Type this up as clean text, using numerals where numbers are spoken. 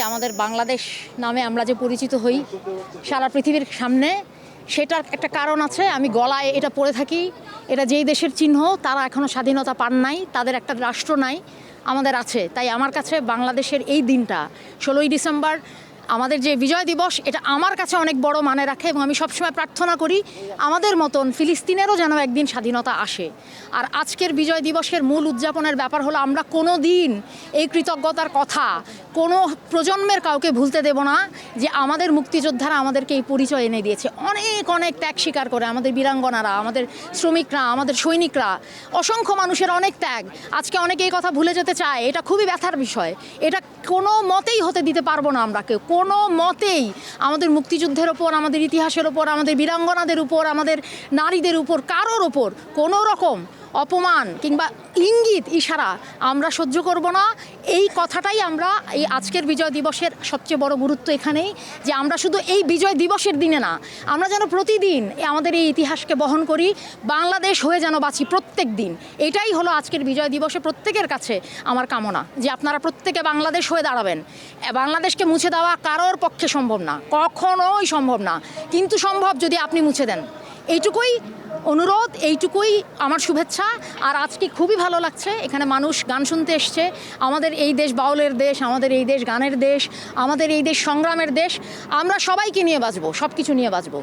আমাদের বাংলাদেশ নামে আমরা যে পরিচিত হই সারা পৃথিবীর সামনে, সেটার একটা কারণ আছে। আমি গলায় এটা পরে থাকি। এটা যেই দেশের চিহ্ন, তারা এখনও স্বাধীনতা পান নাই, তাদের একটা রাষ্ট্র নাই, আমাদের আছে। তাই আমার কাছে বাংলাদেশের এই দিনটা 16ই ডিসেম্বর আমাদের যে বিজয় দিবস, এটা আমার কাছে অনেক বড় মানে রাখে এবং আমি সবসময় প্রার্থনা করি আমাদের মতন ফিলিস্তিনেরও যেন একদিন স্বাধীনতা আসে। আর আজকের বিজয় দিবসের মূল উদযাপনের ব্যাপার হলো আমরা কোনো দিন এই কৃতজ্ঞতার কথা কোনো প্রজন্মের কাউকে ভুলতে দেব না যে আমাদের মুক্তিযোদ্ধারা আমাদেরকে এই পরিচয় এনে দিয়েছে। অনেক অনেক ত্যাগ স্বীকার করে আমাদের বীরাঙ্গনারা, আমাদের শ্রমিকরা, আমাদের সৈনিকরা, অসংখ্য মানুষের অনেক ত্যাগ। আজকে অনেকে এই কথা ভুলে যেতে চায়, এটা খুবই ব্যথার বিষয়। এটা কোনো মতেই হতে দিতে পারবো না আমরা কেউ, কোনো মতেই। আমাদের মুক্তিযুদ্ধের ওপর, আমাদের ইতিহাসের ওপর, আমাদের বীরাঙ্গনাদের উপর, আমাদের নারীদের উপর কারোর ওপর কোনো রকম অপমান কিংবা ইঙ্গিত ইশারা আমরা সহ্য করব না। এই কথাটাই আমরা এই আজকের বিজয় দিবসের সবচেয়ে বড় গুরুত্ব এখানেই, যে আমরা শুধু এই বিজয় দিবসের দিনে না, আমরা যেন প্রতিদিন আমাদের এই ইতিহাসকে বহন করি, বাংলাদেশ হয়ে যেন বাঁচি প্রত্যেক দিন। এটাই হলো আজকের বিজয় দিবসে প্রত্যেকের কাছে আমার কামনা, যে আপনারা প্রত্যেকে বাংলাদেশ হয়ে দাঁড়াবেন। বাংলাদেশকে মুছে দেওয়া কারোর পক্ষে সম্ভব না, কখনোই সম্ভব না, কিন্তু সম্ভব যদি আপনি মুছে দেন। এইটুকুই অনুরোধ, এইটুকুই আমার শুভেচ্ছা। আর আজকে খুবই ভালো লাগছে, এখানে মানুষ গান শুনতে এসছে। আমাদের এই দেশ বাউলের দেশ, আমাদের এই দেশ গানের দেশ, আমাদের এই দেশ সংগ্রামের দেশ। আমরা সবাইকে নিয়ে বাঁচবো, সব কিছু নিয়ে বাঁচবো।